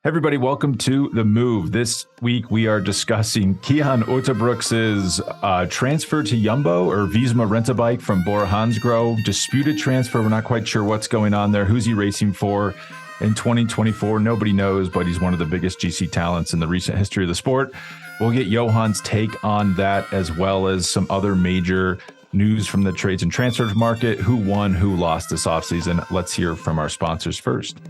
Everybody, welcome to The Move. This week we are discussing Cian Uijtdebroeks' transfer to Jumbo or Visma rent-a-bike from Bora-Hansgrohe. Disputed transfer. We're not quite sure what's going on there. Who's he racing for in 2024? Nobody knows, but he's one of the biggest GC talents in the recent history of the sport. We'll get Johan's take on that, as well as some other major news from the trades and transfers market. Who won, who lost this offseason? Let's hear from our sponsors first.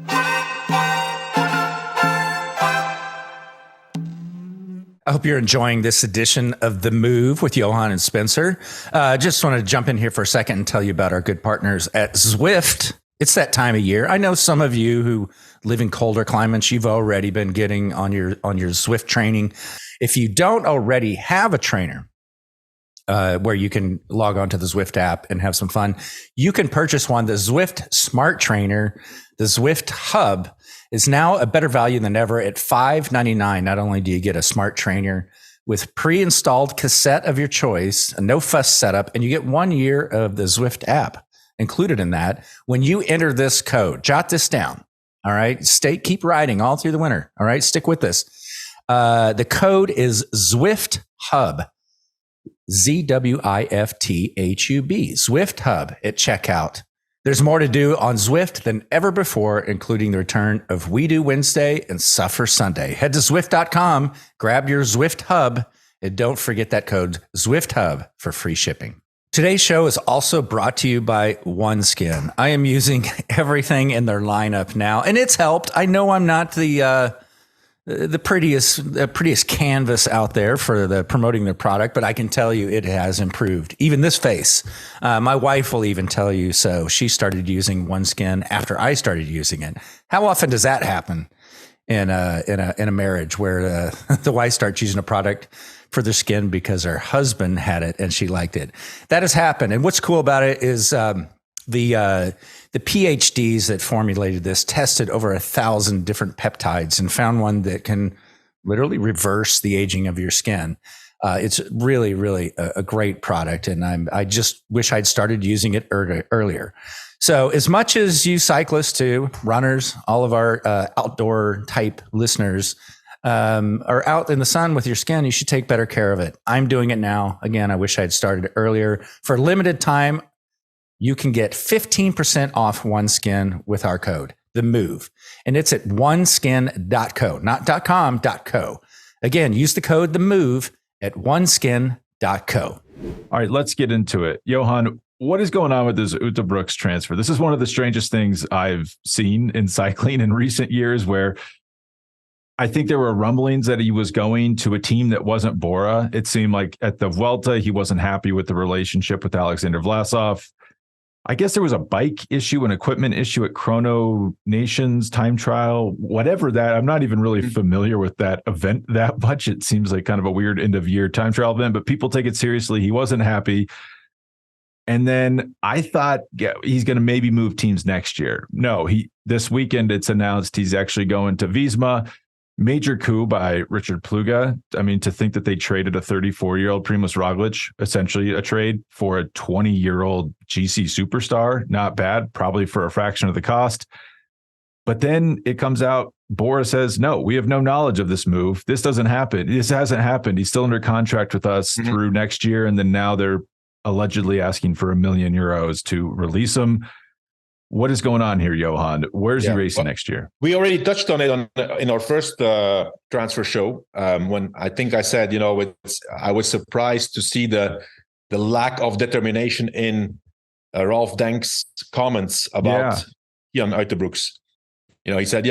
I hope you're enjoying this edition of The Move with Johan and Spencer. Just want to jump in here for a second and tell you about our good partners at Zwift. It's that time of year. I know some of you who live in colder climates, you've already been getting on your Zwift training. If you don't already have a trainer where you can log on to the Zwift app and have some fun, you can purchase one. The Zwift Smart Trainer, the Zwift Hub, is now a better value than ever at $5.99. Not only do you get a smart trainer with pre-installed cassette of your choice, a no-fuss setup, and you get 1 year of the Zwift app included in that when you enter this code. Jot this down, all right? Keep riding all through the winter, all right? Stick with this. The code is Zwift Hub, ZWIFTHUB, Zwift Hub at checkout. There's more to do on Zwift than ever before, including the return of We Do Wednesday and Suffer Sunday. Head to Zwift.com, grab your Zwift Hub, and don't forget that code Zwift Hub for free shipping. Today's show is also brought to you by OneSkin. I am using everything in their lineup now, and it's helped. I know I'm not the prettiest canvas out there for promoting their product, but I can tell you it has improved. Even this face. My wife will even tell you so. She started using OneSkin after I started using it. How often does that happen in a marriage where the wife starts using a product for their skin because her husband had it and she liked it? That has happened. And what's cool about it is the PhDs that formulated this tested over 1,000 different peptides and found one that can literally reverse the aging of your skin. It's really, really a great product, and I just wish I'd started using it earlier. So as much as you cyclists too, runners, all of our outdoor type listeners are out in the sun with your skin, you should take better care of it. I'm doing it now. Again, I wish I'd started earlier. For a limited time, you can get 15% off OneSkin with our code, The Move. And it's at oneskin.co, not .com, .co. Again, use the code The Move at oneskin.co. All right, let's get into it. Johan, what is going on with this Uijtdebroeks transfer? This is one of the strangest things I've seen in cycling in recent years, where I think there were rumblings that he was going to a team that wasn't Bora. It seemed like at the Vuelta, he wasn't happy with the relationship with Alexander Vlasov. I guess there was a bike issue, an equipment issue at Chrono Nations time trial, whatever that. I'm not even really familiar with that event that much. It seems like kind of a weird end of year time trial event, but people take it seriously. He wasn't happy. And then I thought, yeah, he's going to maybe move teams next year. No, this weekend it's announced he's actually going to Visma. Major coup by Richard Pluga. I mean, to think that they traded a 34-year-old Primož Roglič, essentially a trade for a 20-year-old GC superstar, not bad, probably for a fraction of the cost. But then it comes out, Bora says, no, we have no knowledge of this move. This doesn't happen. This hasn't happened. He's still under contract with us through next year. And then now they're allegedly asking for €1 million to release him. What is going on here, Johan? Where's he racing next year? We already touched on it in our first transfer show when I think I said, I was surprised to see the lack of determination in Ralph Dank's comments about Cian Uijtdebroeks. He said, he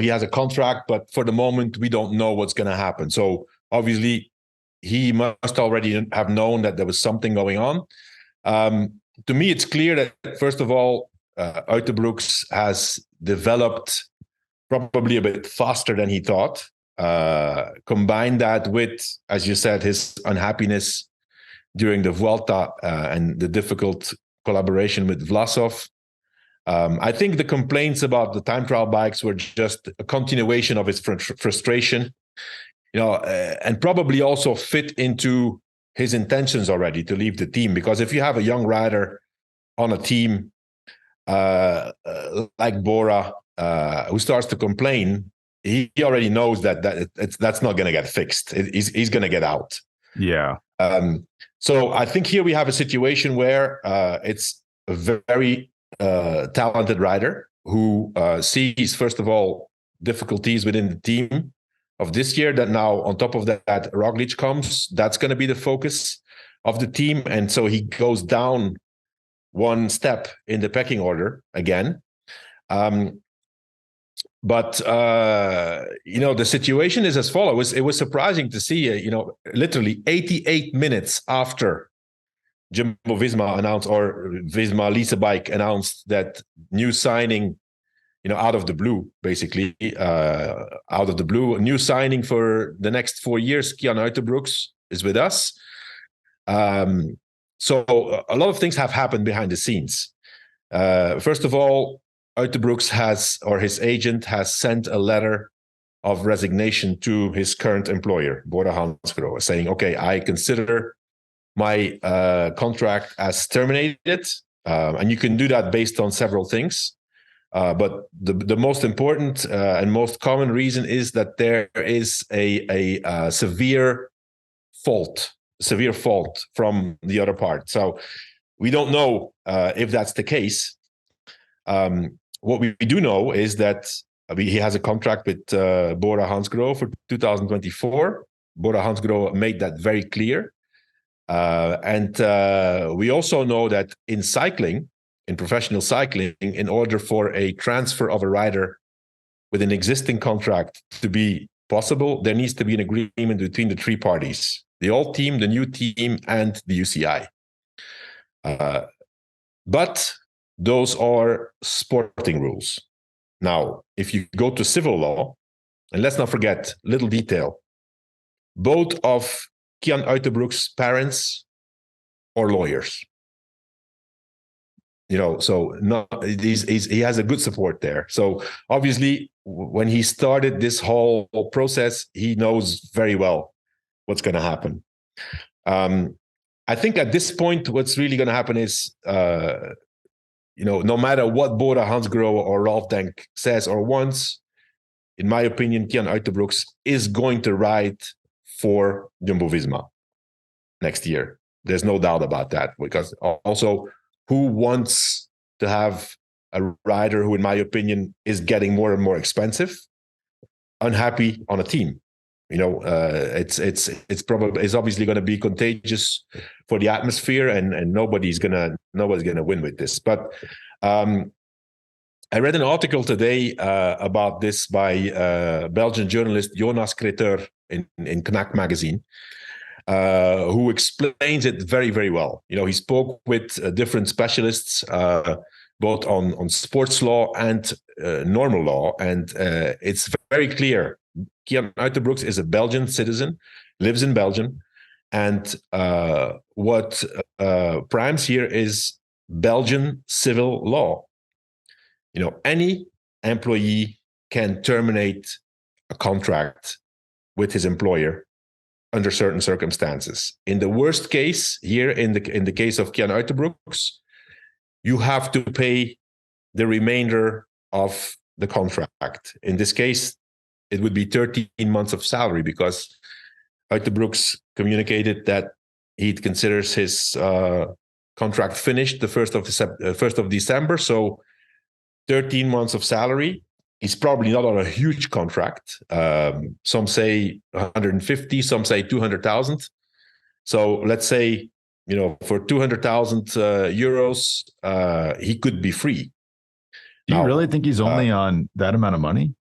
has a contract, but for the moment, we don't know what's going to happen. So obviously, he must already have known that there was something going on. To me, it's clear that, first of all, Uijtdebroeks has developed probably a bit faster than he thought. Combine that with, as you said, his unhappiness during the Vuelta and the difficult collaboration with Vlasov. I think the complaints about the time trial bikes were just a continuation of his frustration, and probably also fit into his intentions already to leave the team. Because if you have a young rider on a team like Bora, who starts to complain, he already knows that's not going to get fixed. He's going to get out. Yeah. So I think here we have a situation where it's a very talented rider who sees, first of all, difficulties within the team of this year, that now on top of that Roglic comes. That's going to be the focus of the team. And so he goes down one step in the pecking order again. But the situation is as follows. It was surprising to see, literally 88 minutes after Jumbo-Visma announced, or Visma-Lease bike announced that new signing, out of the blue, basically, out of the blue, a new signing for the next 4 years. Cian Uijtdebroeks is with us. So a lot of things have happened behind the scenes. First of all, Uijtdebroeks his agent has sent a letter of resignation to his current employer, Bora-Hansgrohe, saying, okay, I consider my contract as terminated. And you can do that based on several things. But the most important and most common reason is that there is a severe fault from the other part. So we don't know if that's the case. What we do know is that he has a contract with Bora-Hansgrohe for 2024. Bora-Hansgrohe made that very clear. And we also know that in cycling, in professional cycling, in order for a transfer of a rider with an existing contract to be possible, there needs to be an agreement between the three parties: the old team, the new team, and the UCI. But those are sporting rules. Now, if you go to civil law, and let's not forget, little detail, both of Cian Uijtdebroeks' parents are lawyers. So he has a good support there. So obviously, when he started this whole process, he knows very well what's going to happen. I think at this point, what's really going to happen is, no matter what Bora-Hansgrohe or Ralph Denk says or wants, in my opinion, Cian Uijtdebroeks is going to ride for Jumbo-Visma next year. There's no doubt about that, because also, who wants to have a rider who, in my opinion, is getting more and more expensive, unhappy on a team? It's obviously going to be contagious for the atmosphere, and nobody's gonna win with this. But I read an article today about this by Belgian journalist Jonas in Knack magazine, who explains it very, very well. He spoke with different specialists, both on sports law and normal law, and it's very clear. Cian Uijtdebroeks is a Belgian citizen, lives in Belgium, and what primes here is Belgian civil law. Any employee can terminate a contract with his employer under certain circumstances. In the worst case, here in the case of Cian Uijtdebroeks, you have to pay the remainder of the contract. In this case, it would be 13 months of salary, because Uijtdebroeks communicated that he considers his contract finished the 1st of December. So 13 months of salary. He's probably not on a huge contract. Some say 150, some say 200,000. So let's say, for 200,000 euros, he could be free. Do you really think he's only on that amount of money?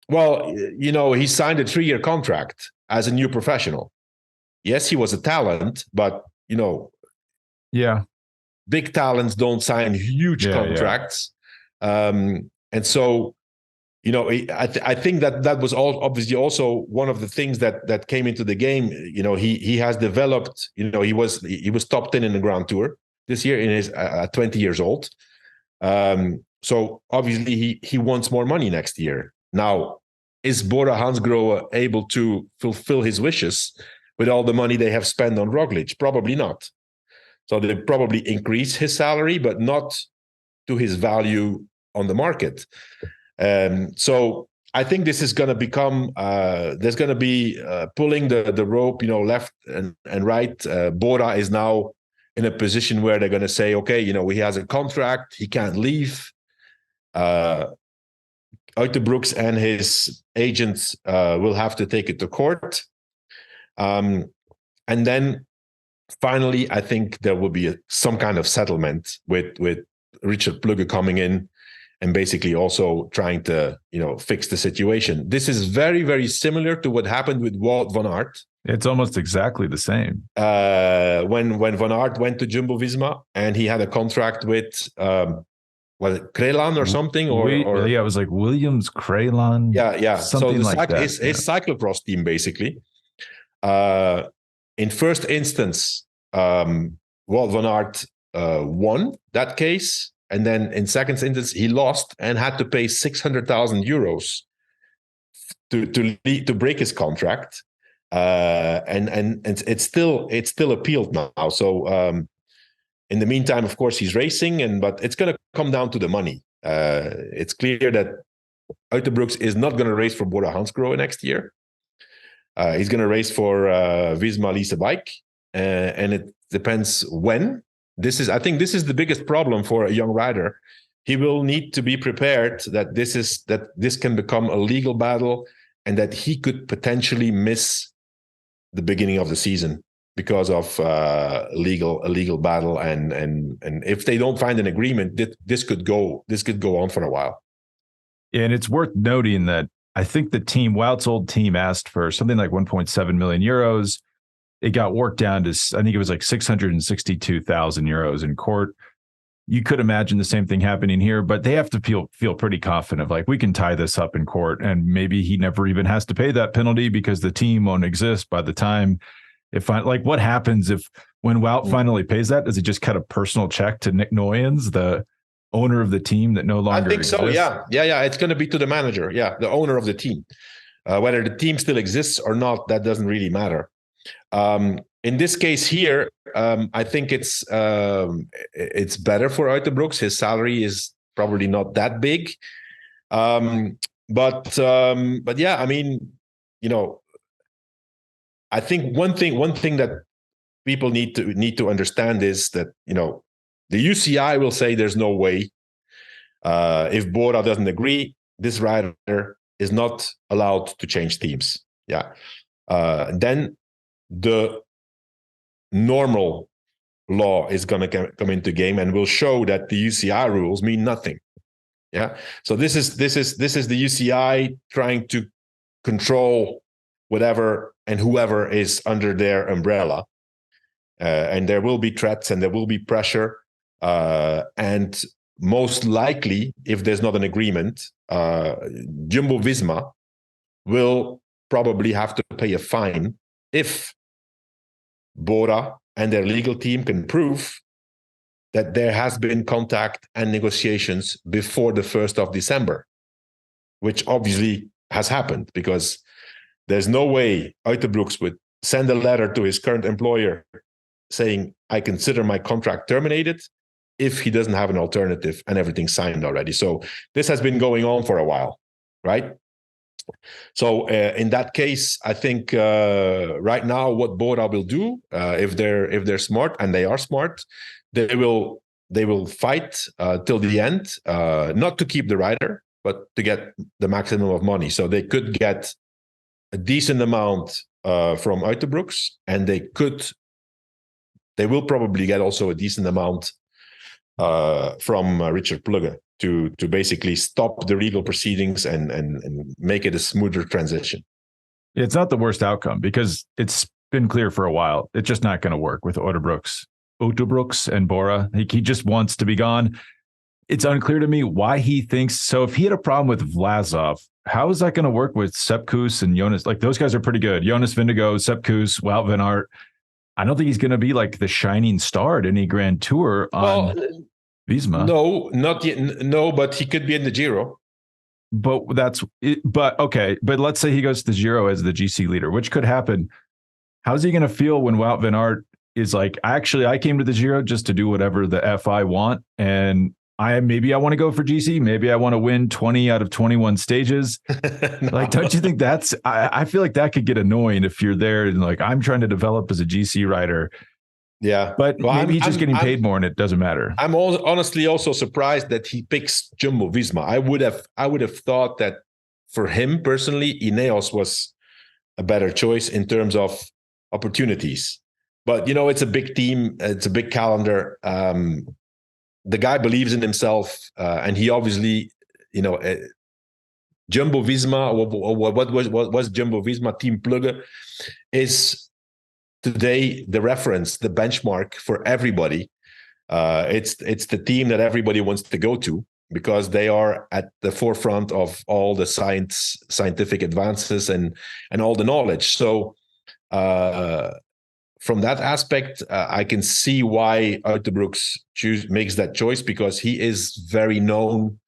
Well, he signed a 3-year contract as a new professional. Yes, he was a talent, but, yeah, big talents don't sign huge contracts. Yeah. And so, I think that was obviously also one of the things that came into the game. He has developed. He was top 10 in the Grand Tour this year in his 20 years old. So obviously he wants more money next year. Now, is Bora-Hansgrohe able to fulfill his wishes with all the money they have spent on Roglic? Probably not. So they probably increase his salary, but not to his value on the market. So I think this is going to become. There's going to be pulling the rope, left and right. Bora is now in a position where they're going to say, okay, he has a contract, he can't leave. Uijtdebroeks and his agents will have to take it to court. And then finally, I think there will be some kind of settlement with Richard Plugge coming in and basically also trying to, fix the situation. This is very, very similar to what happened with Wout van Aert. It's almost exactly the same. When Van Aert went to Jumbo-Visma and he had a contract with... was it Krelan or something? It was like Williams, Krelan. Yeah. Something so like that. His cyclocross team, basically. In first instance, Wout van Aert won that case. And then in second instance, he lost and had to pay 600,000 euros to break his contract. And it's still appealed now. So in the meantime, of course, he's racing, but it's going to come down to the money. It's clear that Uijtdebroeks is not going to race for Bora-Hansgrohe next year. He's going to race for Visma-Lease bike, and it depends when. I think this is the biggest problem for a young rider. He will need to be prepared that this can become a legal battle, and that he could potentially miss the beginning of the season because of a legal battle, and if they don't find an agreement, this could go on for a while. And it's worth noting that I think the team, Wout's old team, asked for something like 1.7 million euros. It got worked down to, I think it was like 662,000 euros in court. You could imagine the same thing happening here, but they have to feel pretty confident, like we can tie this up in court, and maybe he never even has to pay that penalty because the team won't exist by the time. What happens when Wout finally pays that? Does he just cut a personal check to Nick Noyens, the owner of the team that no longer exists? I think so, yeah. It's going to be to the manager, the owner of the team. Whether the team still exists or not, that doesn't really matter. In this case here, I think it's better for Uijtdebroeks. His salary is probably not that big. But yeah, I mean, I think one thing that people need to understand is that, the UCI will say there's no way. If Bora doesn't agree, this rider is not allowed to change teams. Yeah. Then the normal law is going to come into game and will show that the UCI rules mean nothing. Yeah. So this is the UCI trying to control whatever and whoever is under their umbrella. And there will be threats and there will be pressure. And most likely, if there's not an agreement, Jumbo-Visma will probably have to pay a fine if Bora and their legal team can prove that there has been contact and negotiations before the 1st of December, which obviously has happened, because there's no way Uijtdebroeks would send a letter to his current employer saying, I consider my contract terminated, if he doesn't have an alternative and everything's signed already. So this has been going on for a while, right? So in that case, I think right now what Bora will do, if they're smart, and they are smart, they will fight till the end, not to keep the rider, but to get the maximum of money. So they could get a decent amount from Uijtdebroeks, and they will probably get also a decent amount from Richard Plugge to basically stop the legal proceedings and make it a smoother transition. It's not the worst outcome, because it's been clear for a while. It's just not going to work with Uijtdebroeks and Bora. He just wants to be gone. It's unclear to me why he thinks so. If he had a problem with Vlasov, how is that going to work with Sepp Kuss and Jonas? Like, those guys are pretty good. Jonas Vingegaard, Sepp Kuss, Wout van Aert. I don't think he's going to be like the shining star at any Grand Tour on Visma. No, not yet. No, but he could be in the Giro. But that's it. But okay. But let's say he goes to the Giro as the GC leader, which could happen. How's he going to feel when Wout van Aert is like, actually, I came to the Giro just to do whatever the F I want, and maybe I want to go for GC. Maybe I want to win 20 out of 21 stages. No. Like, don't you think I feel like that could get annoying if you're there and like, I'm trying to develop as a GC rider. Yeah. But maybe he's just getting paid more and it doesn't matter. I'm honestly also surprised that he picks Jumbo-Visma. I would have thought that for him personally, Ineos was a better choice in terms of opportunities. But, it's a big team. It's a big calendar. The guy believes in himself. And he obviously, Jumbo-Visma, or what was Jumbo-Visma, Team Plugge, is today the reference, the benchmark for everybody. It's the team that everybody wants to go to because they are at the forefront of all the scientific advances and all the knowledge. So from that aspect, I can see why Uijtdebroeks makes that choice, because he is very known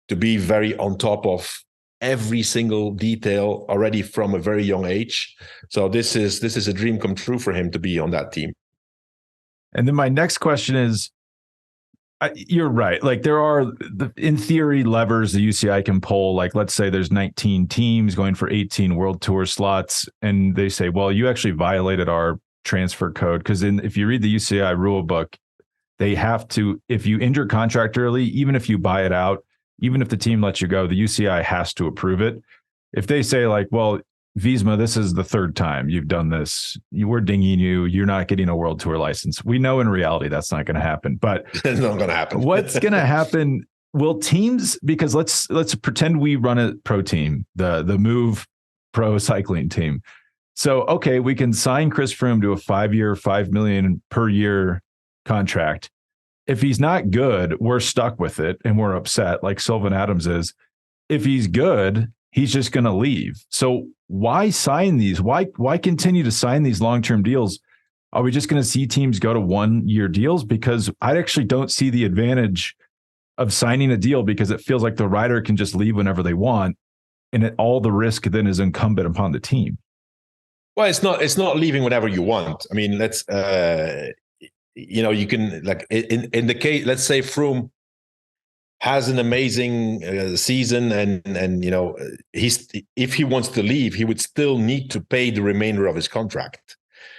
to be very on top of every single detail already from a very young age. So this is a dream come true for him to be on that team. And then my next question is, you're right. Like, there are, in theory, levers the UCI can pull. Like, let's say there's 19 teams going for 18 World Tour slots, and they say, well, you actually violated our transfer code. Because if you read the UCI rule book, they have to, if you injure contract early, even if you buy it out, even if the team lets you go, the UCI has to approve it. If they say like, well, Visma, this is the third time you've done this, we're dinging you, you're not getting a World Tour license. We know in reality that's not going to happen, but it's not going to happen. What's going to happen? Will teams, because let's pretend we run a pro team, the Move pro cycling team. So, okay, we can sign Chris Froome to a 5-year, $5 million per year contract. If he's not good, we're stuck with it and we're upset, like Sylvan Adams is. If he's good, he's just going to leave. So why sign these? Why continue to sign these long-term deals? Are we just going to see teams go to 1-year deals? Because I actually don't see the advantage of signing a deal, because it feels like the rider can just leave whenever they want, and all the risk then is incumbent upon the team. Well, it's not leaving whenever you want. I mean, let's you can, like, in the case, let's say Froome has an amazing season, and if he wants to leave, he would still need to pay the remainder of his contract.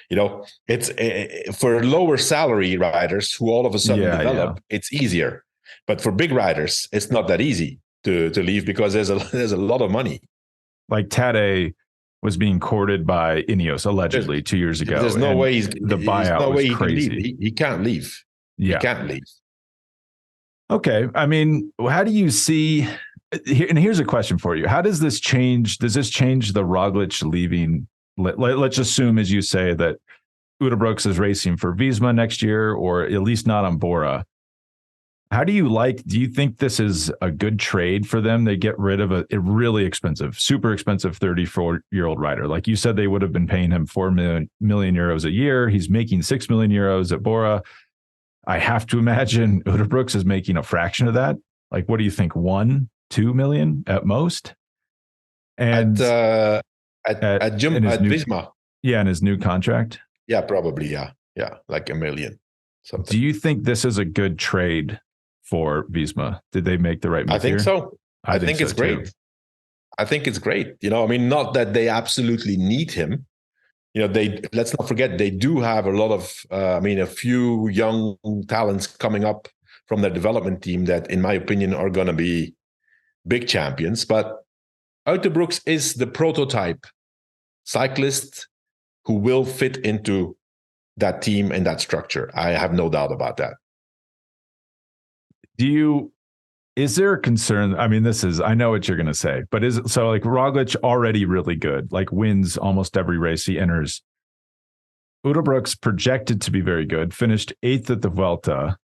It's for lower salary riders who all of a sudden develop. Yeah. It's easier, but for big riders, it's not that easy to leave, because there's a lot of money. Like Tadej was being courted by Ineos allegedly 2 years ago. There's no way the buyout was crazy. He can't leave. Yeah. He can't leave. Okay. I mean, how do you see, and here's a question for you. How does this change? Does this change the Roglic leaving? Let's assume, as you say, that Uijtdebroeks is racing for Visma next year, or at least not on Bora. How do you think this is a good trade for them? They get rid of a really expensive, super expensive 34-year-old rider. Like you said, they would have been paying him 4 million euros a year. He's making 6 million euros at Bora. I have to imagine Uijtdebroeks is making a fraction of that. Like, what do you think? 1-2 million at most? And at Visma. Yeah, in his new contract. Yeah, probably. Yeah, like 1 million. Something. Do you think this is a good trade for Visma? Did they make the right move? I think here? so. I think it's great. I think it's great. I mean, not that they absolutely need him. Let's not forget, they do have a lot of, a few young talents coming up from their development team that, in my opinion, are going to be big champions. But Uijtdebroeks is the prototype cyclist who will fit into that team and that structure. I have no doubt about that. Is there a concern? I mean, I know what you're going to say, but like Roglic already really good, like wins almost every race he enters. Uijtdebroeks projected to be very good, finished 8th at the Vuelta.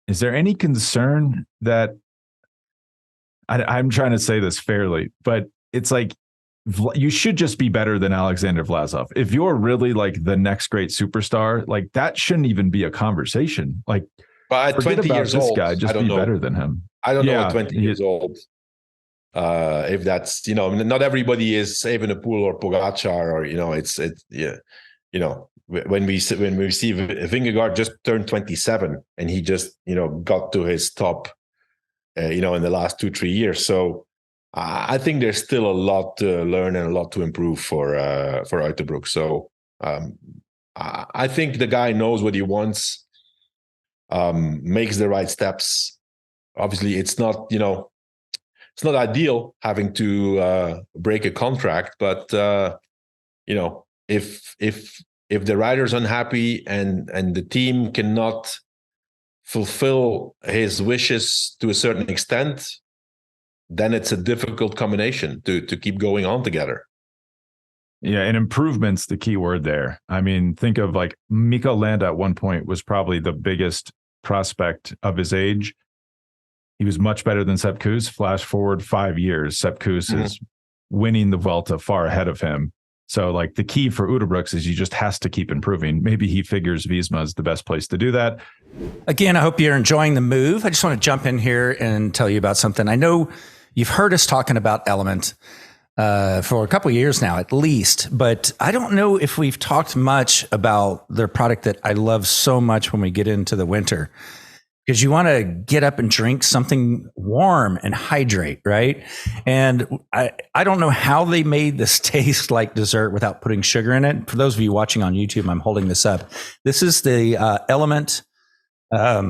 Is there any concern that, I'm trying to say this fairly, but it's like, you should just be better than Alexander Vlasov. If you're really like the next great superstar, like that shouldn't even be a conversation. Like, but at 20 years old, guy, just be better than him. I don't know at 20 years old. If that's, not everybody is Evenepoel or Pogacar, or, when we see Vingegaard just turned 27 and he just, got to his top in the last 2-3 years. So I think there's still a lot to learn and a lot to improve for Uijtdebroeks. So I think the guy knows what he wants, makes the right steps. Obviously, it's not it's not ideal having to break a contract, but if the rider's unhappy and the team cannot fulfill his wishes to a certain extent, then it's a difficult combination to keep going on together. Yeah, and improvement's the key word there. I mean, think of like Mikael Landa at one point was probably the biggest prospect of his age. He was much better than Sepp Kuss. Flash forward 5 years, Sepp Kuss is winning the Vuelta far ahead of him. So like the key for Uijtdebroeks is he just has to keep improving. Maybe he figures Visma is the best place to do that. Again, I hope you're enjoying the move. I just want to jump in here and tell you about something. I know you've heard us talking about Element for a couple of years now, at least, but I don't know if we've talked much about their product that I love so much when we get into the winter, because you want to get up and drink something warm and hydrate, right? And I don't know how they made this taste like dessert without putting sugar in it. For those of you watching on YouTube, I'm holding this up. This is the Element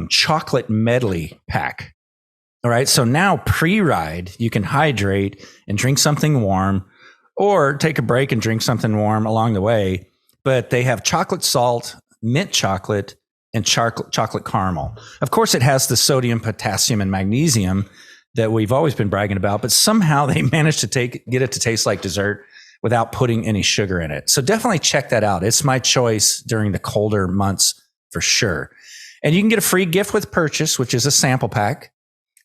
chocolate medley pack. All right. So now pre-ride, you can hydrate and drink something warm, or take a break and drink something warm along the way. But they have chocolate salt, mint chocolate, and chocolate caramel. Of course, it has the sodium, potassium, and magnesium that we've always been bragging about, but somehow they managed to get it to taste like dessert without putting any sugar in it. So definitely check that out. It's my choice during the colder months for sure. And you can get a free gift with purchase, which is a sample pack.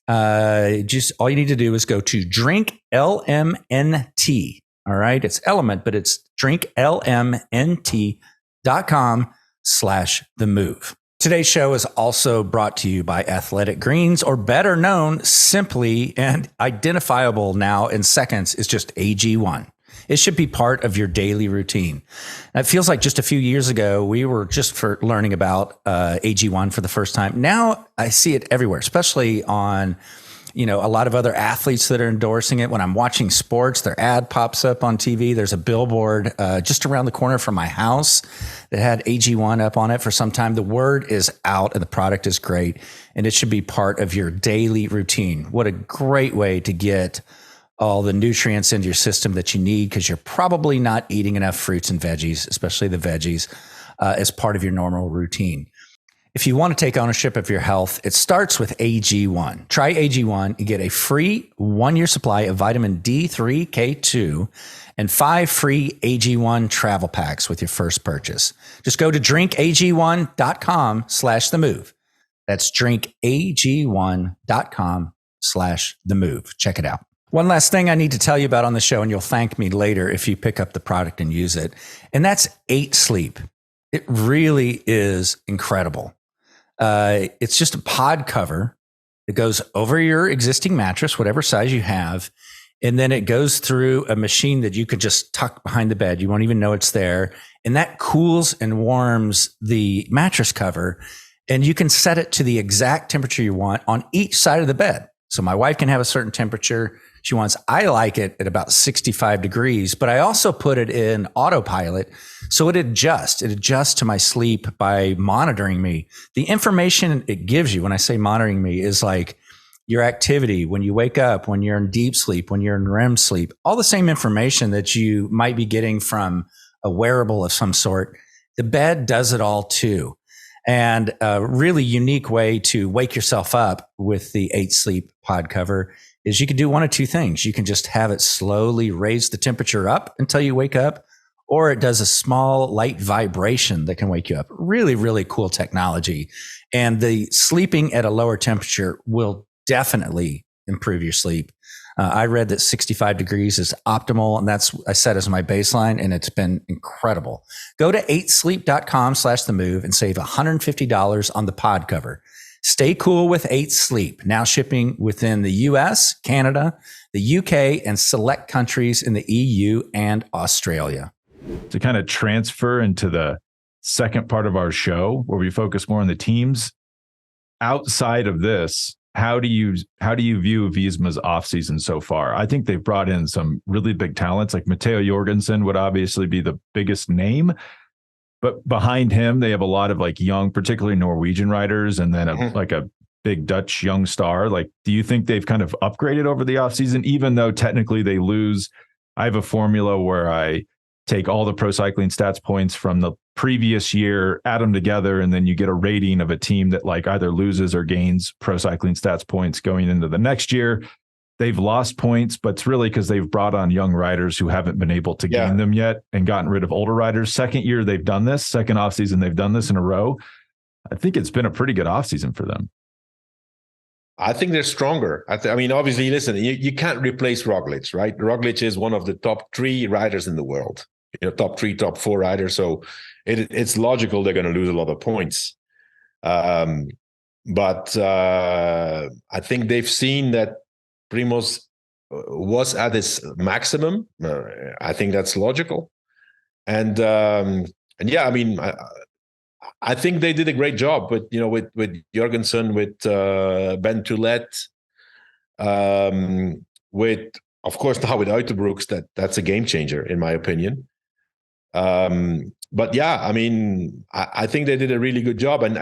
Just all you need to do is go to Drink LMNT. All right. It's Element, but it's drinklmnt.com/themove. Today's show is also brought to you by Athletic Greens, or better known simply and identifiable now in seconds is just AG1. It should be part of your daily routine. It feels like just a few years ago, we were just learning about AG1 for the first time. Now I see it everywhere, especially on, a lot of other athletes that are endorsing it. When I'm watching sports, their ad pops up on TV. There's a billboard just around the corner from my house that had AG1 up on it for some time. The word is out and the product is great, and it should be part of your daily routine. What a great way to get all the nutrients into your system that you need, because you're probably not eating enough fruits and veggies, especially the veggies, as part of your normal routine. If you want to take ownership of your health, it starts with AG1. Try AG1. You get a free 1-year supply of vitamin D3, K2, and 5 free AG1 travel packs with your first purchase. Just go to drinkag1.com/themove. That's drinkag1.com/themove. Check it out. One last thing I need to tell you about on the show, and you'll thank me later if you pick up the product and use it, and that's 8 Sleep. It really is incredible. It's just a pod cover that goes over your existing mattress, whatever size you have, and then it goes through a machine that you could just tuck behind the bed. You won't even know it's there, and that cools and warms the mattress cover, and you can set it to the exact temperature you want on each side of the bed. So my wife can have a certain temperature she wants. I like it at about 65 degrees, but I also put it in autopilot. So it adjusts to my sleep by monitoring me. The information it gives you when I say monitoring me is like your activity, when you wake up, when you're in deep sleep, when you're in REM sleep, all the same information that you might be getting from a wearable of some sort. The bed does it all too. And a really unique way to wake yourself up with the 8 Sleep pod cover is you can do one of two things. You can just have it slowly raise the temperature up until you wake up, or it does a small light vibration that can wake you up. Really, really cool technology. And the sleeping at a lower temperature will definitely improve your sleep. I read that 65 degrees is optimal, and that's I set as my baseline, and it's been incredible. Go to 8sleep.com/themove and save $150 on the pod cover. Stay cool with 8 Sleep, now shipping within the US, Canada, the UK, and select countries in the EU and Australia. To kind of transfer into the second part of our show, where we focus more on the teams, outside of this, how do you view Visma's offseason so far? I think they've brought in some really big talents, like Matteo Jorgensen would obviously be the biggest name. But behind him, they have a lot of like young, particularly Norwegian riders, and then a big Dutch young star. Like, do you think they've kind of upgraded over the offseason, even though technically they lose? I have a formula where I take all the pro cycling stats points from the previous year, add them together, and then you get a rating of a team that like either loses or gains pro cycling stats points going into the next year. They've lost points, but it's really because they've brought on young riders who haven't been able to gain them yet and gotten rid of older riders. Second year they've done this, second offseason they've done this in a row. I think it's been a pretty good offseason for them. I think they're stronger. I mean, obviously, listen, you can't replace Roglic, right? Roglic is one of the top 3 riders in the world, top 3, top 4 riders. So it's logical they're going to lose a lot of points. But I think they've seen that Primoz was at his maximum. I think that's logical. And yeah, I mean, I think they did a great job with Jorgensen, with Ben Toulet, with, of course, now with Uijtdebroeks. That's a game changer, in my opinion. But yeah, I mean, I think they did a really good job, and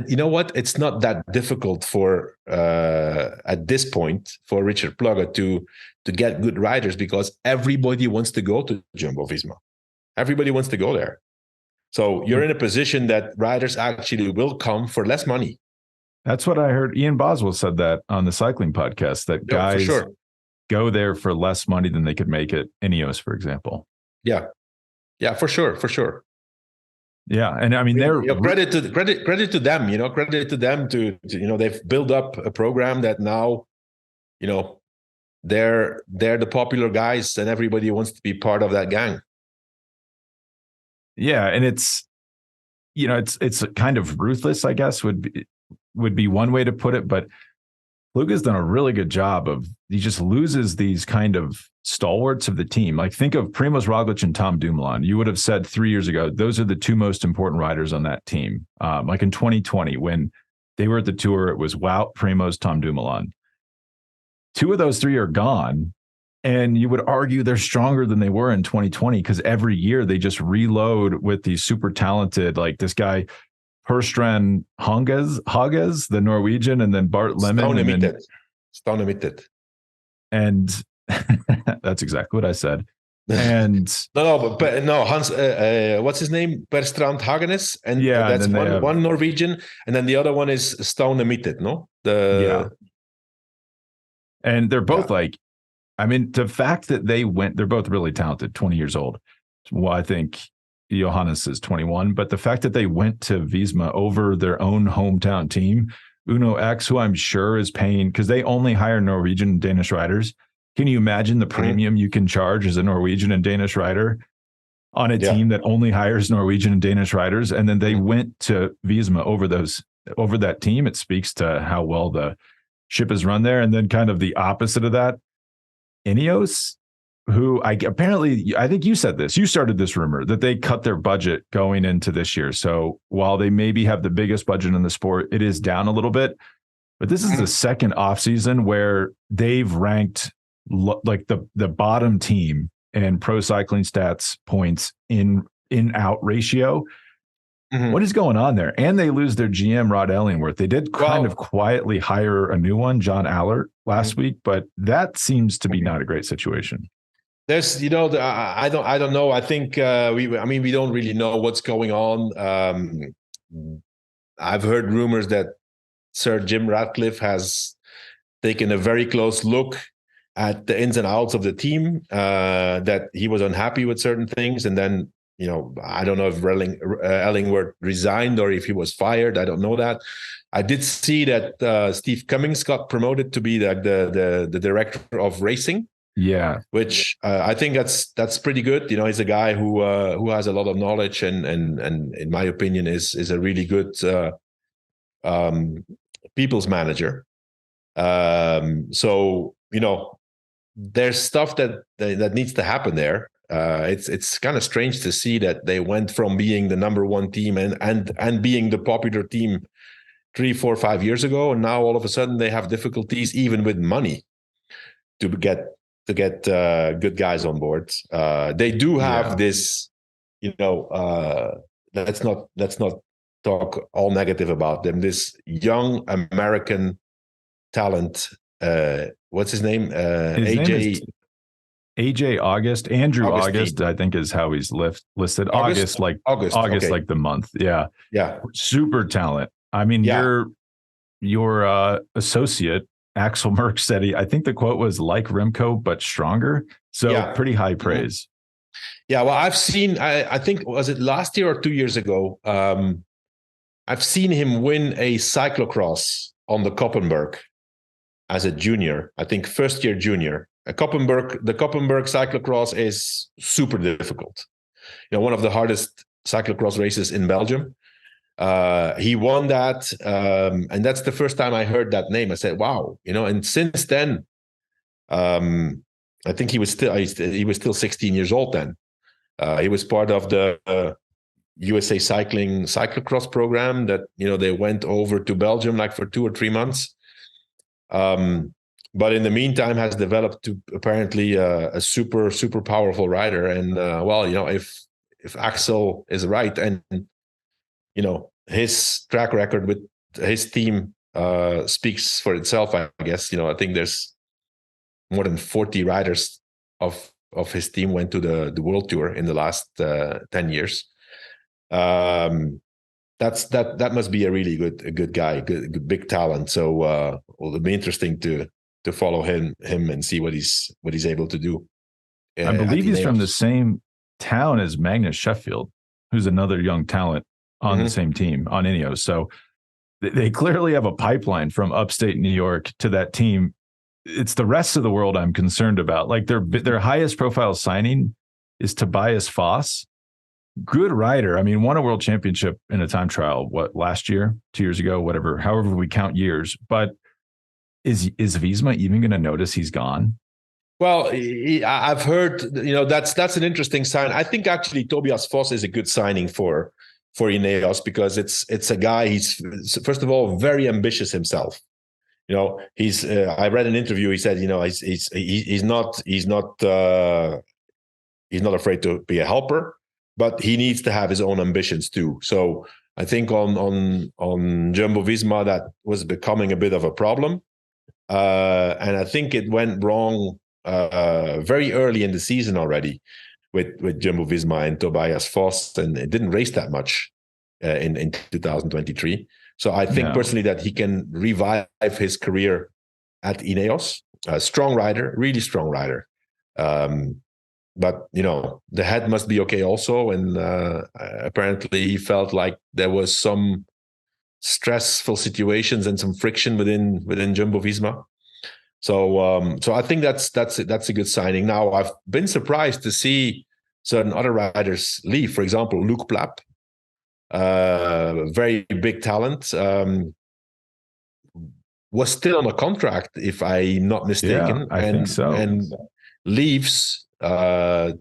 you know what? It's not that difficult for at this point for Richard Plugge to get good riders, because everybody wants to go to Jumbo-Visma. Everybody wants to go there. So you're in a position that riders actually will come for less money. That's what I heard. Ian Boswell said that on the cycling podcast, that guys go there for less money than they could make at Ineos, for example. Yeah, for sure. Yeah, and I mean, they're credit to them. Credit to them to they've built up a program that now, they're the popular guys, and everybody wants to be part of that gang. Yeah, and it's kind of ruthless, I guess, would be one way to put it, but Plugge's done a really good job he just loses these kind of stalwarts of the team. Like, think of Primoz Roglic and Tom Dumoulin. You would have said 3 years ago, those are the 2 most important riders on that team. Like in 2020, when they were at the Tour, it was Wout, Primoz, Tom Dumoulin. 2 of those 3 are gone. And you would argue they're stronger than they were in 2020, because every year they just reload with these super talented, like this guy, Herstrand Hages, the Norwegian, and then Bart Lemon. Stone-emitted. And that's exactly what I said. And no, Hans, what's his name? Bertrand Hagenes, and that's one Norwegian, and then the other one is Stone-emitted. No, and they're both like, I mean, the fact that they're both really talented, 20 years old. Well, I think Johannes is 21, but the fact that they went to Visma over their own hometown team, Uno X, who I'm sure is paying, because they only hire Norwegian and Danish riders. Can you imagine the premium you can charge as a Norwegian and Danish rider on a team that only hires Norwegian and Danish riders? And then they went to Visma over that team. It speaks to how well the ship is run there. And then kind of the opposite of that, Ineos, who I think you said this, you started this rumor that they cut their budget going into this year. So while they maybe have the biggest budget in the sport, it is down a little bit. But this is the second offseason where they've ranked like the bottom team in pro cycling stats points in out ratio. What is going on there? And they lose their GM, Rod Ellingworth. They did kind of quietly hire a new one, John Allert, last week, but that seems to be not a great situation. There's, I don't know. I think we don't really know what's going on. I've heard rumors that Sir Jim Ratcliffe has taken a very close look at the ins and outs of the team, that he was unhappy with certain things. And then, I don't know if Ellingworth resigned or if he was fired. I don't know that. I did see that Steve Cummings got promoted to be the director of racing. Yeah, which I think that's pretty good. He's a guy who has a lot of knowledge and in my opinion is a really good people's manager. So there's stuff that needs to happen there. It's kind of strange to see that they went from being the number 1 team and being the popular team 3, 4, 5 years ago, and now all of a sudden they have difficulties even with money to get good guys on board. They do have this, let's not talk all negative about them. This young American talent, what's his name? AJ August, Andrew August, I think is how he's listed. August, okay. Like the month. Yeah. Super talent. I mean, your associate Axel Merck said I think the quote was like Remco but stronger. So pretty high praise. Yeah, well, I've seen. I think was it last year or 2 years ago. I've seen him win a cyclocross on the Koppenberg as a junior. I think first year junior. The Koppenberg cyclocross is super difficult. One of the hardest cyclocross races in Belgium. He won that, and that's the first time I heard that name. I said, "Wow!" And since then, I think he was still 16 years old then. He was part of the USA Cycling cyclocross program that they went over to Belgium like for 2 or 3 months. But in the meantime, has developed to apparently a super powerful rider. And if Axel is right, and his track record with his team speaks for itself, I guess. I think there's more than 40 riders of his team went to the World Tour in the last 10 years. That must be a really good guy, good big talent. So it'll be interesting to follow him and see what he's able to do. I believe he's from the same town as Magnus Sheffield, who's another young talent on the same team on Ineos. So they clearly have a pipeline from upstate New York to that team. It's the rest of the world I'm concerned about. Like their highest profile signing is Tobias Foss. Good rider. I mean, won a world championship in a time trial, last year, 2 years ago, however we count years. But is Visma even going to notice he's gone? Well, I've heard, that's an interesting sign. I think actually Tobias Foss is a good signing for Ineos, because it's a guy, he's first of all very ambitious himself. He's I read an interview, he said, he's not afraid to be a helper, but he needs to have his own ambitions too. So I think on Jumbo-Visma that was becoming a bit of a problem. And I think it went wrong very early in the season already with Jumbo-Visma and Tobias Foss, and it didn't race that much in 2023. So I think personally that he can revive his career at Ineos. A strong rider, really strong rider. But the head must be okay also, and apparently he felt like there was some stressful situations and some friction within Jumbo-Visma. So I think that's a good signing. Now, I've been surprised to see certain other riders leave. For example, Luke Plapp, very big talent, was still on a contract, if I'm not mistaken. Yeah, I think so. And leaves to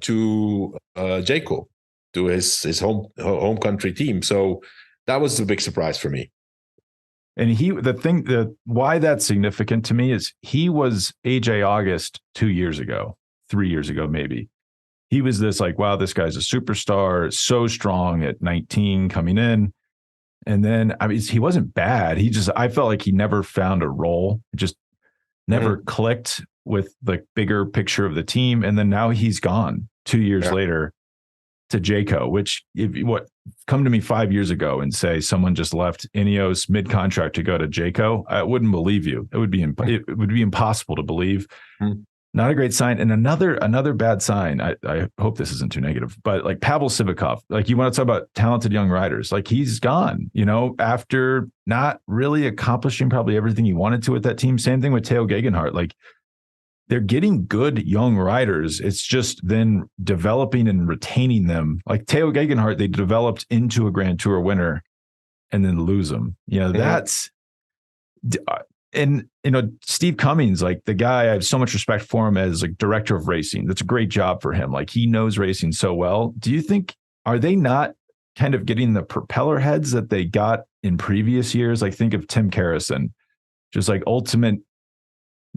Jayco, to his home country team. So that was a big surprise for me. And why that's significant to me is he was AJ August 2 years ago, 3 years ago, maybe. He was this like, wow, this guy's a superstar, so strong at 19 coming in. And then, I mean, he wasn't bad. I felt like he never found a role, just never clicked with the bigger picture of the team. And then now he's gone 2 years later to Jayco, which come to me 5 years ago and say someone just left Ineos mid-contract to go to Jayco, I wouldn't believe you. It would be impossible to believe. Not a great sign. And another bad sign, I hope this isn't too negative, but like Pavel Sivakov, like you want to talk about talented young riders, like he's gone, after not really accomplishing probably everything he wanted to with that team. Same thing with Theo Gegenhardt. Like they're getting good young riders. It's just then developing and retaining them. Like Theo Gegenhardt, they developed into a Grand Tour winner and then lose him. That's, and Steve Cummings, like the guy, I have so much respect for him as like director of racing. That's a great job for him. Like he knows racing so well. Do you think, are they not kind of getting the propeller heads that they got in previous years. Like think of Tim Carrison, just like ultimate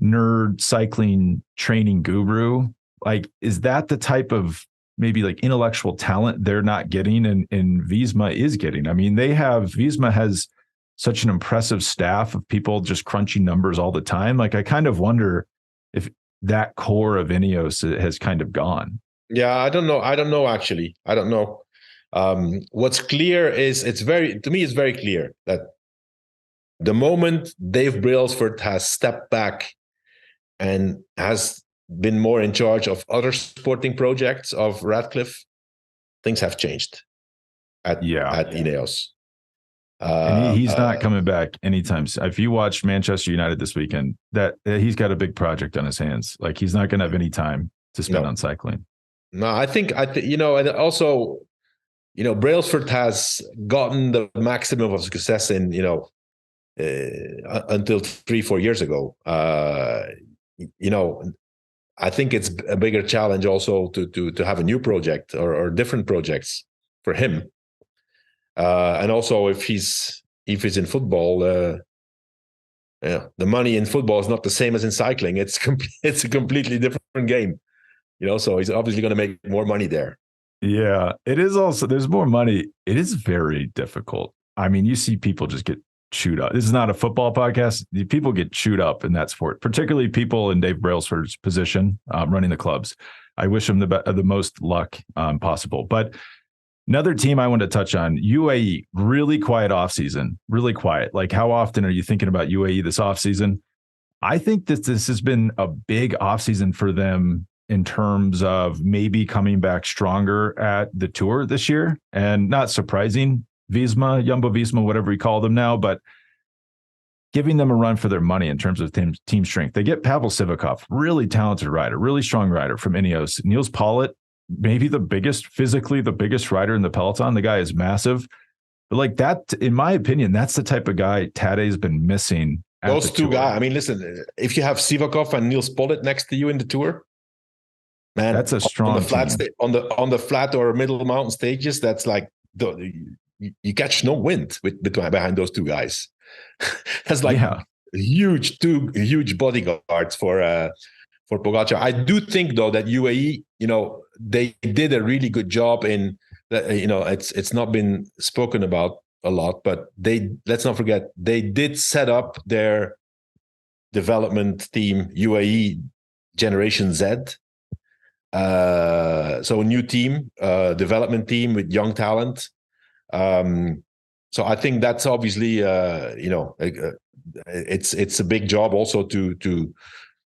nerd cycling training guru. Like, is that the type of maybe like intellectual talent they're not getting and Visma is getting? I mean, Visma has such an impressive staff of people just crunching numbers all the time. Like, I kind of wonder if that core of Ineos has kind of gone. Yeah, I don't know, actually. I don't know. What's clear is to me, it's very clear that the moment Dave Brailsford has stepped back and has been more in charge of other sporting projects of Radcliffe, things have changed at Ineos. And he's not coming back anytime soon. If you watch Manchester United this weekend, that he's got a big project on his hands. Like, he's not going to have any time to spend on cycling. No, I think and also, Brailsford has gotten the maximum of success in, until 3-4 years ago. I think it's a bigger challenge also to have a new project or different projects for him. And also, if he's in football, the money in football is not the same as in cycling. It's a completely different game. So he's obviously going to make more money there. Yeah, it is also, there's more money. It is very difficult. I mean, you see people just get chewed up. This is not a football podcast. People get chewed up in that sport, particularly people in Dave Brailsford's position, running the clubs. I wish him the most luck possible. But another team I want to touch on, UAE, really quiet offseason, really quiet. Like, how often are you thinking about UAE this offseason? I think that this has been a big offseason for them in terms of maybe coming back stronger at the Tour this year. And not surprising, Visma, Jumbo-Visma, whatever we call them now, but giving them a run for their money in terms of team strength. They get Pavel Sivakov, really talented rider, really strong rider from Ineos. Niels Pollitt, maybe physically the biggest rider in the Peloton. The guy is massive. But like that, in my opinion, that's the type of guy Tade's been missing. Those two guys. I mean, listen, if you have Sivakov and Niels Pollitt next to you in the Tour, man, that's a strong on the flat on the flat or middle mountain stages. That's like you catch no wind behind those two guys. That's like two huge bodyguards for Pogacar. I do think though that UAE, they did a really good job in that. It's not been spoken about a lot, but let's not forget they did set up their development team, UAE Generation Z. So a new team, development team with young talent. So I think that's obviously, it's a big job also to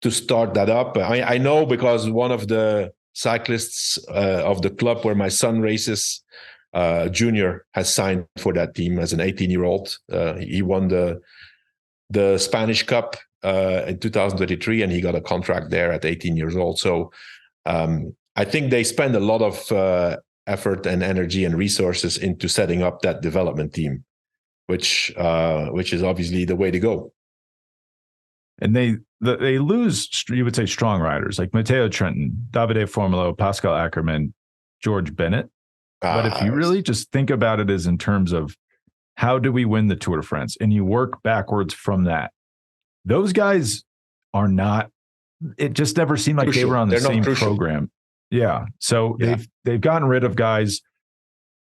start that up. I know because one of the cyclists of the club where my son races, Junior, has signed for that team as an 18-year-old. He won the Spanish Cup in 2023, and he got a contract there at 18 years old. So I think they spend a lot of effort and energy and resources into setting up that development team, which is obviously the way to go. And they lose, you would say, strong riders like Matteo Trentin, Davide Formolo, Pascal Ackermann, George Bennett. But if you really just think about it as in terms of how do we win the Tour de France, and you work backwards from that, those guys are not. It just never seemed like they were on the same program. Yeah. So they've gotten rid of guys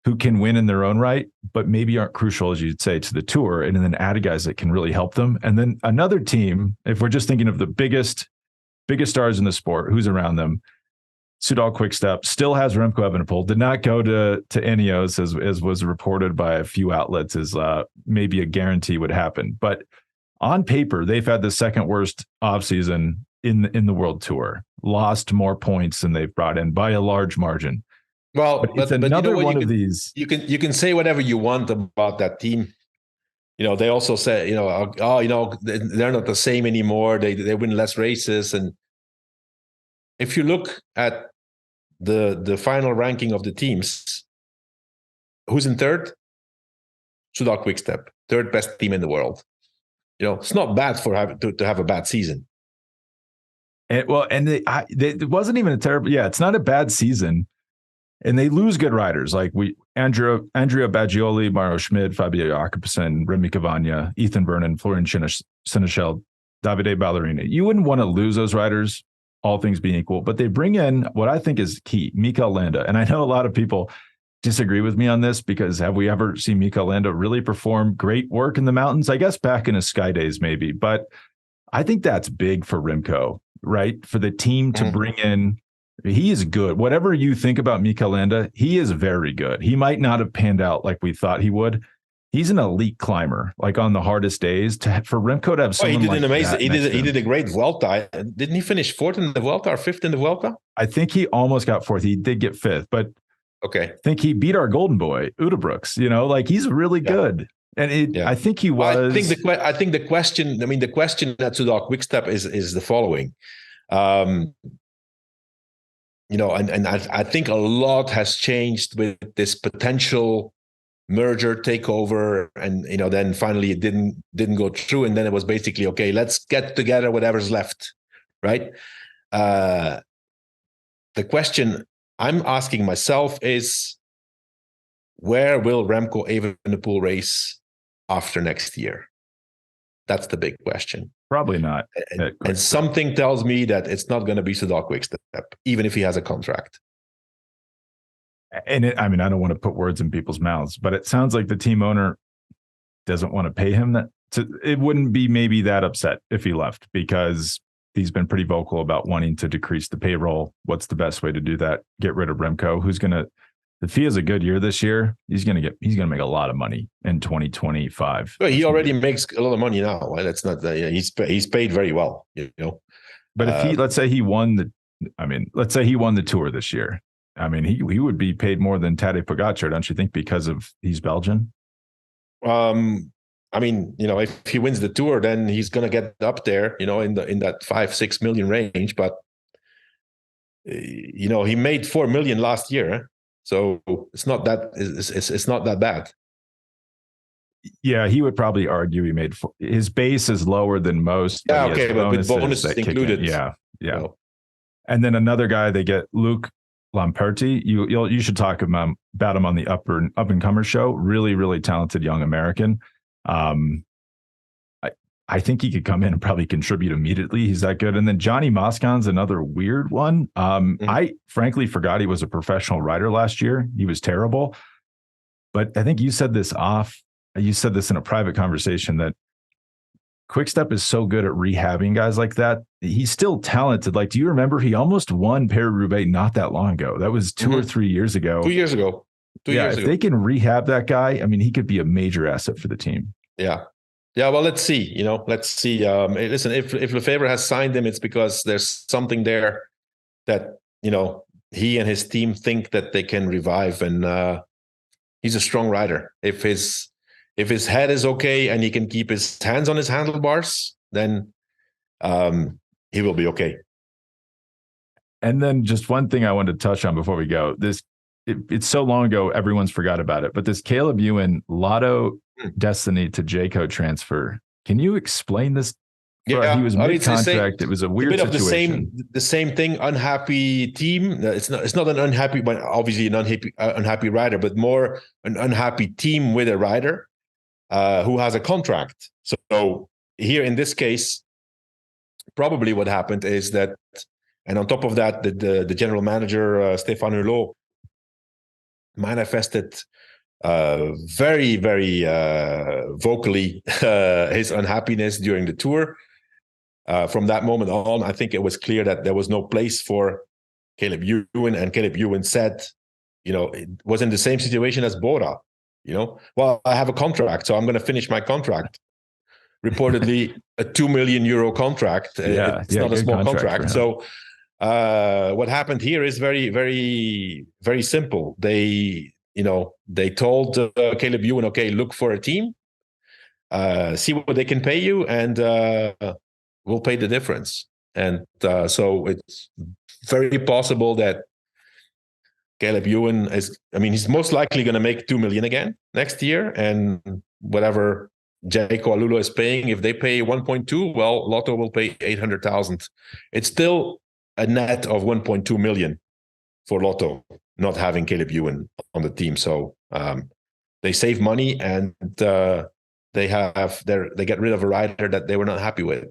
who can win in their own right, but maybe aren't crucial, as you'd say, to the Tour, and then added guys that can really help them. And then another team, if we're just thinking of the biggest stars in the sport, who's around them, Soudal-QuickStep still has Remco Evenepoel, did not go to Ineos as was reported by a few outlets as maybe a guarantee would happen. But on paper, they've had the second worst offseason in the World Tour, lost more points than they've brought in by a large margin. Well, but another one of these. You can say whatever you want about that team. They also say, they're not the same anymore. They win less races. And if you look at the final ranking of the teams, who's in third? Soudal-QuickStep, third best team in the world. It's not bad to have a bad season. It wasn't even a terrible. Yeah, it's not a bad season. And they lose good riders like Andrea Baggioli, Mauro Schmid, Fabio Jakobsen, Remy Cavagna, Ethan Vernon, Florian Seneschal, Davide Ballerina. You wouldn't want to lose those riders, all things being equal, but they bring in what I think is key, Mikel Landa. And I know a lot of people disagree with me on this because have we ever seen Mikel Landa really perform great work in the mountains? I guess back in his Sky days, maybe, but I think that's big for Remco, right? For the team to bring in. He is good. Whatever you think about Mikel Landa, he is very good. He might not have panned out like we thought he would. He's an elite climber, like on the hardest days. For Remco to have someone he did like an amazing. that He did a great Vuelta. Didn't he finish fourth in the Vuelta or fifth in the Vuelta? I think he almost got fourth. He did get fifth, but okay. I think he beat our golden boy Uijtdebroeks. Like he's really good. And I think he was. Well, I think the question. I mean, the question at Soudal-QuickStep is the following. And I think a lot has changed with this potential merger takeover, and then finally it didn't go through, and then it was basically okay. Let's get together whatever's left, right? The question I'm asking myself is, where will Remco Evenepoel race after next year? That's the big question. Probably not. And something tells me that it's not going to be Soudal-QuickStep, even if he has a contract. And I don't want to put words in people's mouths, but it sounds like the team owner doesn't want to pay him that. It wouldn't be maybe that upset if he left, because he's been pretty vocal about wanting to decrease the payroll. What's the best way to do that? Get rid of Remco, if he has a good year this year, he's going to make a lot of money in 2025. Well, he already makes a lot of money now. Right? That's not he's paid very well, But if let's say he won the Tour this year, he would be paid more than Tadej Pogacar, don't you think? Because he's Belgian. If he wins the Tour, then he's going to get up there, in that 5-6 million range. But he made 4 million last year. So it's not that bad. Yeah, he would probably argue his base is lower than most. Yeah, okay, but with bonuses included. Yeah. And then another guy, they get Luke Lamperti. You should talk about him on the Up and Comer show. Really, really talented young American. I think he could come in and probably contribute immediately. He's that good. And then Johnny Moscon's another weird one. I frankly forgot he was a professional rider last year. He was terrible. But I think you said this in a private conversation that Quick-Step is so good at rehabbing guys like that. He's still talented. Like, do you remember he almost won Paris-Roubaix not that long ago? That was 2 or 3 years ago. 2 years ago. If they can rehab that guy, he could be a major asset for the team. Yeah. Yeah, well, let's see. Let's see. Listen, if Lefebvre has signed him, it's because there's something there that he and his team think that they can revive, and he's a strong rider. If his head is okay and he can keep his hands on his handlebars, then he will be okay. And then just one thing I wanted to touch on before we go. It's so long ago, everyone's forgot about it. But this Caleb Ewan Lotto Destiny to Jayco transfer. Can you explain this? Yeah, he was mid-contract. It was a weird situation. The same thing. Unhappy team. It's not an unhappy, but obviously an unhappy rider, but more an unhappy team with a rider who has a contract. So here in this case, probably what happened is that, and on top of that, the general manager Stéphane Hulot manifested very, very vocally his unhappiness during the tour. From that moment on, I think it was clear that there was no place for Caleb Ewan, and Caleb Ewan said, it was in the same situation as Bora. Well, I have a contract, so I'm going to finish my contract. Reportedly, a €2 million contract. It's not a small contract. So what happened here is very, very, very simple. They told Caleb Ewan, okay, look for a team, see what they can pay you, and we'll pay the difference. And so it's very possible that Caleb Ewan he's most likely going to make 2 million again next year, and whatever Jayco Alula is paying, if they pay 1.2, well, Lotto will pay 800,000. It's still a net of 1.2 million for Lotto not having Caleb Ewan on the team. So they save money, and they get rid of a rider that they were not happy with.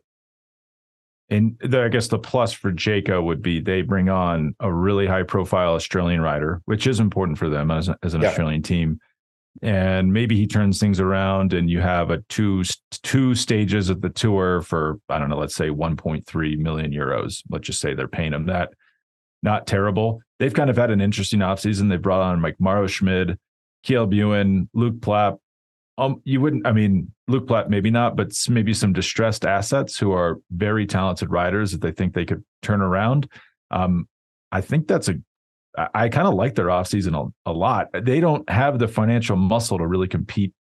And I guess the plus for Jayco would be they bring on a really high profile Australian rider, which is important for them as an Australian team. And maybe he turns things around, and you have a two stages of the tour for, I don't know, let's say 1.3 million euros. Let's just say they're paying him that. Not terrible. They've kind of had an interesting offseason. They brought on like Mauro Schmid, Caleb Ewan, Luke Plapp. Luke Platt, maybe not, but maybe some distressed assets who are very talented riders that they think they could turn around. I think I kind of like their offseason a lot. They don't have the financial muscle to really compete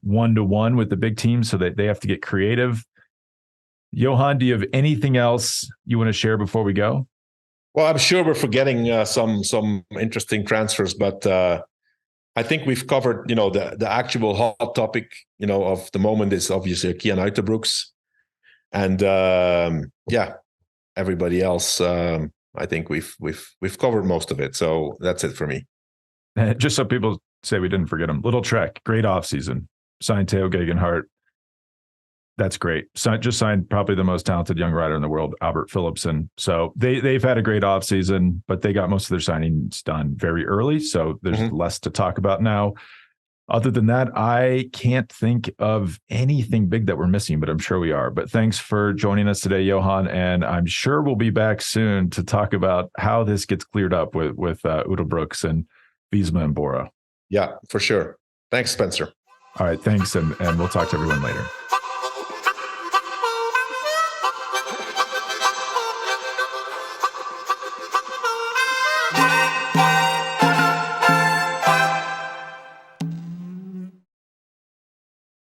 one-to-one with the big teams, so they have to get creative. Johan, do you have anything else you want to share before we go? Well, I'm sure we're forgetting some interesting transfers, but I think we've covered, the actual hot topic, of the moment is obviously Cian Uijtdebroeks, and everybody else. I think we've covered most of it. So that's it for me. Just so people say we didn't forget him. Little Trek, great offseason. Signed Theo Gegenhardt. That's great. Just signed probably the most talented young rider in the world, Albert Philipsen. So they've had a great offseason, but they got most of their signings done very early. So there's less to talk about now. Other than that, I can't think of anything big that we're missing, but I'm sure we are. But thanks for joining us today, Johan. And I'm sure we'll be back soon to talk about how this gets cleared up with Uijtdebroeks and Visma and Bora. Yeah, for sure. Thanks, Spencer. All right. Thanks. And we'll talk to everyone later.